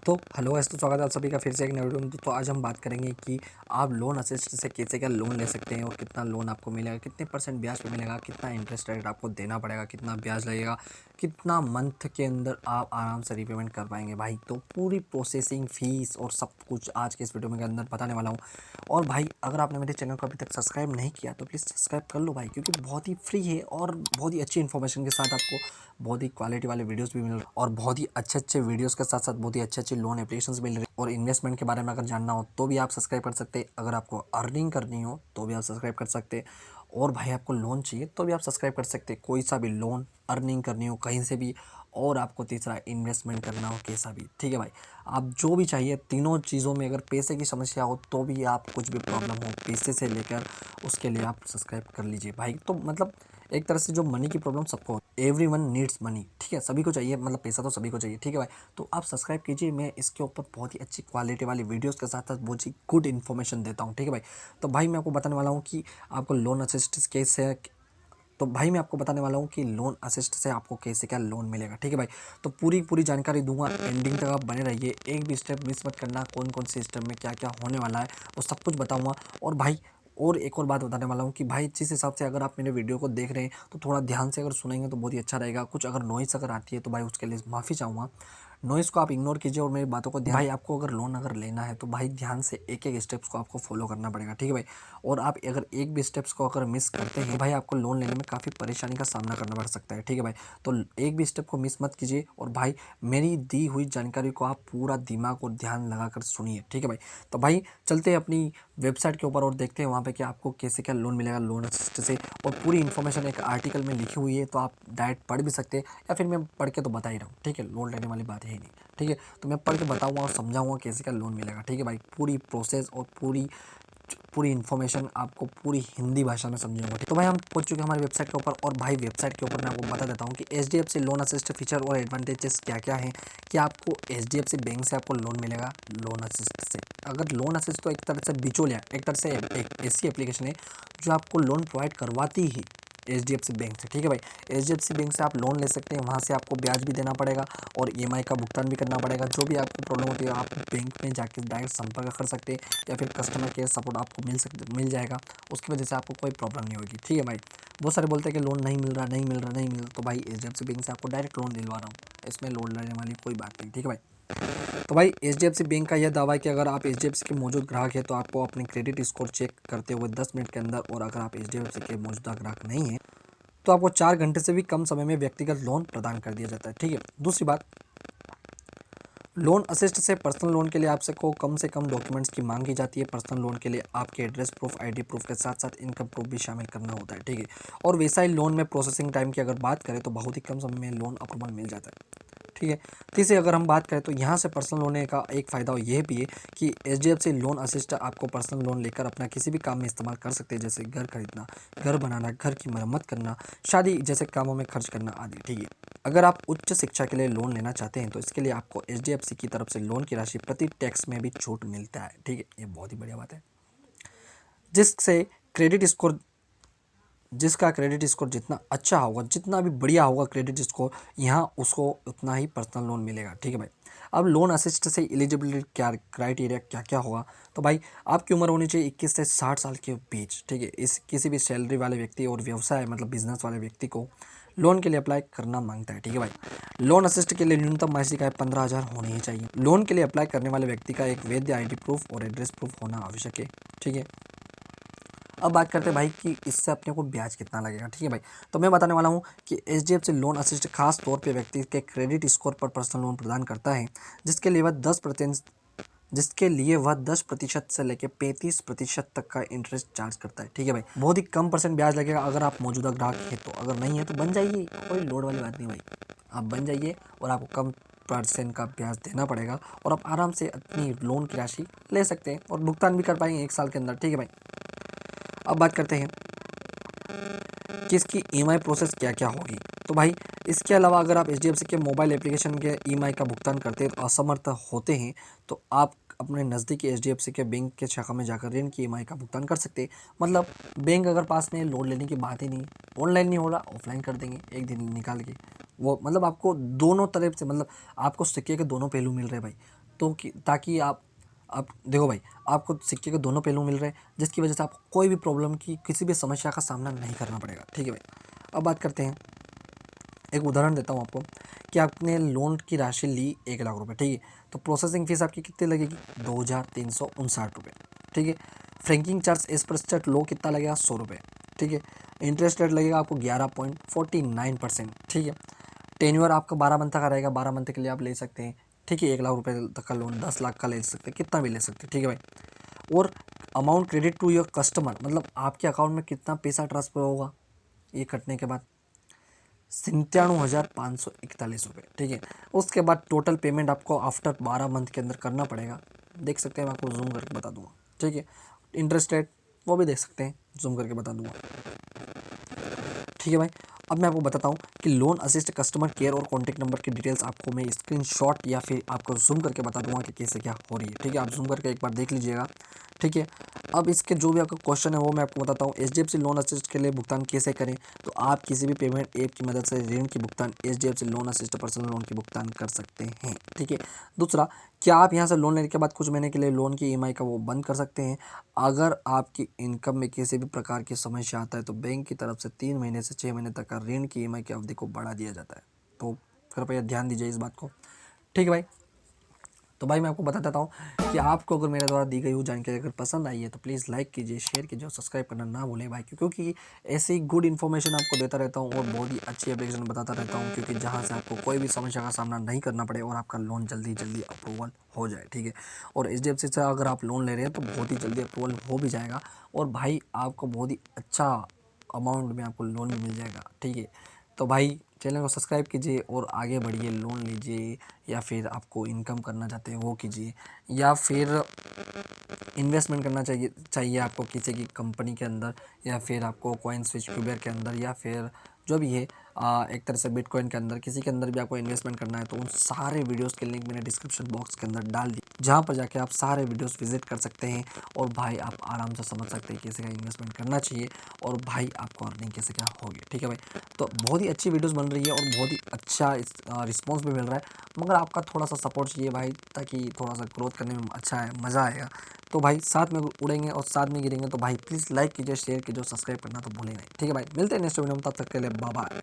तो hello guys, तो स्वागत है आप सभी का फिर से एक नए वीडियो में। तो आज हम बात करेंगे कि आप लोन असिस्ट से कैसे क्या लोन ले सकते हैं और कितना लोन आपको मिलेगा, कितने परसेंट ब्याज पे मिलेगा, कितना इंटरेस्ट रेट आपको देना पड़ेगा, कितना ब्याज लगेगा, कितना मंथ के अंदर आप आराम से रीपेमेंट कर पाएंगे भाई। तो पूरी प्रोसेसिंग फीस और सब कुछ आज के इस वीडियो में के अंदर बताने वाला हूँ। और भाई अगर आपने मेरे चैनल को अभी तक सब्सक्राइब नहीं किया तो प्लीज़ सब्सक्राइब कर लो भाई, क्योंकि बहुत ही फ्री है और बहुत ही अच्छी इन्फॉर्मेशन के साथ आपको बहुत ही क्वालिटी वाले वीडियोस भी मिल रहे हैं और बहुत ही अच्छे अच्छे वीडियोस के साथ साथ बहुत ही अच्छे अच्छे लोन एप्लीकेशंस मिल रहे हैं। और इन्वेस्टमेंट के बारे में अगर जानना हो तो भी आप सब्सक्राइब कर सकते हैं, अगर आपको अर्निंग करनी हो तो भी आप सब्सक्राइब कर सकते हैं, और भाई आपको लोन चाहिए तो भी आप सब्सक्राइब कर सकते हैं। कोई सा भी लोन, अर्निंग करनी हो कहीं से भी, और आपको तीसरा इन्वेस्टमेंट करना हो कैसा भी, ठीक है भाई। आप जो भी चाहिए तीनों चीज़ों में, अगर पैसे की समस्या हो तो भी, आप कुछ भी प्रॉब्लम हो पैसे से लेकर, उसके लिए आप सब्सक्राइब कर लीजिए भाई। तो मतलब एक तरह से जो मनी की प्रॉब्लम सबको, एवरी वन नीड्स मनी, ठीक है, सभी को चाहिए, मतलब पैसा तो सभी को चाहिए, ठीक है भाई। तो आप सब्सक्राइब कीजिए, मैं इसके ऊपर बहुत ही अच्छी क्वालिटी वाली वीडियोस के साथ साथ बहुत ही गुड इन्फॉर्मेशन देता हूँ, ठीक है भाई। तो भाई मैं आपको बताने वाला हूँ कि आपको लोन असिस्ट कैसे, तो भाई मैं आपको बताने वाला हूँ कि लोन असिस्ट से आपको कैसे क्या लोन मिलेगा, ठीक है भाई। तो पूरी पूरी जानकारी दूंगा, एंडिंग तक आप बने रहिए, एक भी स्टेप मिस मत करना। कौन कौन से स्टेप में क्या क्या होने वाला है वो सब कुछ बताऊंगा। और भाई और एक और बात बताने वाला हूँ कि भाई जिस हिसाब से अगर आप मेरे वीडियो को देख रहे हैं तो थोड़ा ध्यान से अगर सुनेंगे तो बहुत ही अच्छा रहेगा। कुछ अगर नॉइस अगर आती है तो भाई उसके लिए माफ़ी चाहूँगा। नॉइस को आप इग्नोर कीजिए और मेरी बातों को ध्यान। भाई आपको अगर लोन अगर लेना है तो भाई ध्यान से एक एक स्टेप्स को आपको फॉलो करना पड़ेगा, ठीक है भाई। और आप अगर एक भी स्टेप्स को अगर मिस करते हैं तो भाई आपको लोन लेने में काफ़ी परेशानी का सामना करना पड़ सकता है, ठीक है भाई। तो एक भी स्टेप को मिस मत कीजिए, और भाई मेरी दी हुई जानकारी को आप पूरा दिमाग और ध्यान लगाकर सुनिए, ठीक है भाई। तो भाई चलते हैं अपनी वेबसाइट के ऊपर और देखते हैं वहाँ पे कि आपको कैसे क्या लोन मिलेगा लोन असिस्ट से। और पूरी इन्फॉर्मेशन एक आर्टिकल में लिखी हुई है, तो आप डायरेक्ट पढ़ भी सकते हैं, या फिर मैं पढ़ के तो बता ही रहा हूँ, ठीक है। लोन लेने वाली बात है ही नहीं, ठीक है। तो मैं पढ़ के बताऊँगा और समझाऊँगा कैसे क्या लोन मिलेगा, ठीक है भाई। पूरी प्रोसेस और पूरी पूरी इन्फॉर्मेशन आपको पूरी हिंदी भाषा में समझाऊंगा। तो भाई हम पहुंच चुके हैं हमारी वेबसाइट के ऊपर, और भाई वेबसाइट के ऊपर मैं आपको बता देता हूँ कि एचडीएफसी लोन असिस्ट फीचर और एडवांटेजेस क्या क्या हैं। कि आपको एचडीएफसी बैंक से आपको लोन मिलेगा लोन असिस्ट से। अगर लोन असिस्ट तो एक तरह से बिचौलिया, एक तरह से एक ऐसी एप्लीकेशन है जो आपको लोन प्रोवाइड करवाती ही एचडीएफसी बैंक से, ठीक है भाई। एचडीएफसी बैंक से आप लोन ले सकते हैं, वहाँ से आपको ब्याज भी देना पड़ेगा और ईएमआई का भुगतान भी करना पड़ेगा। जो भी आपको प्रॉब्लम होती है आप बैंक में जाके डायरेक्ट संपर्क कर सकते हैं, या फिर कस्टमर केयर सपोर्ट आपको मिल जाएगा। उसकी वजह से आपको कोई प्रॉब्लम नहीं होगी, ठीक है भाई। बहुत सारे बोलते हैं कि लोन नहीं मिल रहा, नहीं मिल रहा, नहीं मिल रहा, तो भाई एचडीएफसी बैंक से आपको डायरेक्ट लोन दिलवा रहा हूँ, इसमें लोन लेने वाली कोई बात नहीं, ठीक है भाई। तो भाई एचडीएफसी बैंक का यह दावा है कि अगर आप एचडीएफसी के मौजूद ग्राहक हैं तो आपको अपने क्रेडिट स्कोर चेक करते हुए 10 मिनट के अंदर, और अगर आप एचडीएफसी के मौजूदा ग्राहक नहीं हैं तो आपको 4 घंटे से भी कम समय में व्यक्तिगत लोन प्रदान कर दिया जाता है, ठीक है। दूसरी बात, लोन असिस्ट से पर्सनल लोन के लिए आपसे को कम से कम डॉक्यूमेंट्स की मांग की जाती है। पर्सनल लोन के लिए आपके एड्रेस प्रूफ, आईडी प्रूफ के साथ साथ इनकम प्रूफ भी शामिल करना होता है, ठीक है। और वैसा ही लोन में प्रोसेसिंग टाइम की अगर बात करें तो बहुत ही कम समय में लोन अप्रूवल मिल जाता है, ठीक है। तीसरी अगर हम बात करें तो यहाँ से पर्सनल लोन का एक फ़ायदा यह भी है कि एचडीएफसी लोन असिस्ट आपको पर्सनल लोन लेकर अपना किसी भी काम में इस्तेमाल कर सकते हैं, जैसे घर खरीदना, घर बनाना, घर की मरम्मत करना, शादी जैसे कामों में खर्च करना आदि, ठीक है। अगर आप उच्च शिक्षा के लिए लोन लेना चाहते हैं तो इसके लिए आपको एचडीएफसी की तरफ से लोन की राशि प्रति टैक्स में भी छूट मिलता है, ठीक है। ये बहुत ही बढ़िया बात है। जिससे क्रेडिट स्कोर जिसका क्रेडिट स्कोर जितना अच्छा होगा, जितना भी बढ़िया होगा क्रेडिट स्कोर, यहाँ उसको उतना ही पर्सनल लोन मिलेगा, ठीक है भाई। अब लोन असिस्ट से एलिजिबिलिटी क्या क्राइटेरिया क्या क्या होगा, तो भाई आपकी उम्र होनी चाहिए 21 से 60 साल के बीच, ठीक है। इस किसी भी सैलरी वाले व्यक्ति और व्यवसाय मतलब बिजनेस वाले व्यक्ति को लोन के लिए अप्लाई करना मांगता है, ठीक है भाई। लोन असिस्ट के लिए न्यूनतम मासिक आय 15,000 होनी ही चाहिए। लोन के लिए अप्लाई करने वाले व्यक्ति का एक वैध आईडी प्रूफ और एड्रेस प्रूफ होना आवश्यक है, ठीक है। अब बात करते हैं भाई कि इससे अपने को ब्याज कितना लगेगा, ठीक है भाई। तो मैं बताने वाला हूँ कि एचडीएफसी लोन असिस्ट खास तौर पे व्यक्ति के क्रेडिट स्कोर पर पर्सनल लोन प्रदान करता है, जिसके लिए वह 10% से लेकर 35% तक का इंटरेस्ट चार्ज करता है, ठीक है भाई। बहुत ही कम परसेंट ब्याज लगेगा अगर आप मौजूदा ग्राहक हैं तो, अगर नहीं है तो बन जाइए, कोई लोड वाली बात नहीं भाई। आप बन जाइए और आपको कम परसेंट का ब्याज देना पड़ेगा, और आप आराम से अपनी लोन की राशि ले सकते हैं और भुगतान भी कर पाएंगे 1 साल के अंदर, ठीक है भाई। अब बात करते हैं कि इसकी ईएमआई प्रोसेस क्या क्या होगी। तो भाई इसके अलावा अगर आप एचडीएफसी के मोबाइल एप्लीकेशन के ईएमआई का भुगतान करते हैं तो असमर्थ होते हैं, तो आप अपने नज़दीकी एचडीएफसी के बैंक के शाखा में जाकर ऋण की ईएमआई का भुगतान कर सकते हैं। मतलब बैंक अगर पास में लोन लेने की बात ही नहीं, ऑनलाइन नहीं हो रहा ऑफलाइन कर देंगे एक दिन निकाल के। वो मतलब आपको दोनों तरफ से, मतलब आपको सिक्के के दोनों पहलू मिल रहे हैं भाई। तो कि ताकि आप देखो भाई, आपको सिक्के के दोनों पहलू मिल रहे हैं, जिसकी वजह से आपको कोई भी प्रॉब्लम की, किसी भी समस्या का सामना नहीं करना पड़ेगा। ठीक है भाई, अब बात करते हैं, एक उदाहरण देता हूँ आपको कि आपने लोन की राशि ली 1 लाख रुपए, ठीक है, तो प्रोसेसिंग फीस आपकी कितनी लगेगी, 2359 रुपये। ठीक है, franking charge as per state लो कितना लगेगा, 100 रुपये। ठीक है, इंटरेस्ट रेट लगेगा आपको 11.49%। ठीक है, टेन्योर आपका 12 मंथ का रहेगा, 12 मंथ के लिए आप ले सकते हैं। ठीक है, 1 लाख रुपए तक का लोन, 10 लाख का ले सकते हैं, कितना भी ले सकते हैं। ठीक है भाई, और amount credit to your customer, मतलब आपके अकाउंट में कितना पैसा ट्रांसफर होगा ये कटने के बाद, 97,541 रुपये। ठीक है, उसके बाद टोटल पेमेंट आपको आफ्टर 12 मंथ के अंदर करना पड़ेगा। देख सकते हैं, मैं आपको जूम करके बता दूंगा। ठीक है, इंटरेस्ट रेट वो भी देख सकते हैं, जूम करके बता दूंगा। ठीक है भाई, अब मैं आपको बताता हूँ कि लोन असिस्ट कस्टमर केयर और कॉन्टैक्ट नंबर की डिटेल्स आपको मैं स्क्रीनशॉट या फिर आपको जूम करके बता दूंगा कि कैसे क्या हो रही है। ठीक है, आप जूम करके एक बार देख लीजिएगा। ठीक है, अब इसके जो भी आपका क्वेश्चन है वो मैं आपको बताता हूँ। HDFC लोन असिस्ट के लिए भुगतान कैसे करें, तो आप किसी भी पेमेंट ऐप की मदद से ऋण की भुगतान HDFC loan assist personal loan की भुगतान कर सकते हैं। ठीक है, दूसरा, क्या आप यहाँ से लोन लेने के बाद कुछ महीने के लिए लोन की EMI का वो बंद कर सकते हैं। अगर आपकी इनकम में किसी भी प्रकार की समस्या आता है तो बैंक की तरफ से 3 महीने से 6 महीने तक का ऋण की EMI की अवधि को बढ़ा दिया जाता है, तो कृपया ध्यान दीजिए इस बात को। ठीक है भाई, तो भाई मैं आपको बता देता हूँ कि आपको अगर मेरे द्वारा दी गई हुई जानकारी अगर पसंद आई है तो प्लीज़ लाइक कीजिए, शेयर कीजिए और सब्सक्राइब करना ना भूलें भाई, क्योंकि ऐसे ही गुड इन्फॉर्मेशन आपको देता रहता हूँ और बहुत ही अच्छी एप्लीकेशन बताता रहता हूँ, क्योंकि जहाँ से आपको कोई भी समस्या का सामना नहीं करना पड़े और आपका लोन जल्दी जल्दी अप्रूवल हो जाए। ठीक है, और HDFC से अगर आप लोन ले रहे हैं तो बहुत ही जल्दी अप्रूवल हो भी जाएगा और भाई आपको बहुत ही अच्छा अमाउंट में आपको लोन भी मिल जाएगा। ठीक है, तो भाई चैनल को सब्सक्राइब कीजिए और आगे बढ़िए, लोन लीजिए, या फिर आपको इनकम करना चाहते हैं वो कीजिए, या फिर इन्वेस्टमेंट करना चाहिए आपको किसी की कंपनी के अंदर, या फिर आपको कॉइन स्विच क्यूबेर के अंदर, या फिर जो भी है एक तरह से बिटकॉइन के अंदर, किसी के अंदर भी आपको इन्वेस्टमेंट करना है तो उन सारे वीडियोस के लिंक मैंने डिस्क्रिप्शन बॉक्स के अंदर डाल दी, जहाँ पर जाके आप सारे वीडियोस विजिट कर सकते हैं और भाई आप आराम से समझ सकते हैं कैसे क्या इन्वेस्टमेंट करना चाहिए और भाई आपको अर्निंग कैसे क्या होगी। ठीक है भाई, तो बहुत ही अच्छी वीडियोस बन रही है और बहुत ही अच्छा रिस्पॉन्स भी मिल रहा है, मगर आपका थोड़ा सा सपोर्ट चाहिए भाई, ताकि थोड़ा सा ग्रोथ करने में अच्छा है, मज़ा आएगा। तो भाई साथ में उड़ेंगे और साथ में गिरेंगे, तो भाई प्लीज़ लाइक कीजिए, शेयर कीजिए, सब्सक्राइब करना तो भूलें नहीं। ठीक है भाई, मिलते हैं नेक्स्ट वीडियो में, तब तक के लिए बाय बाय।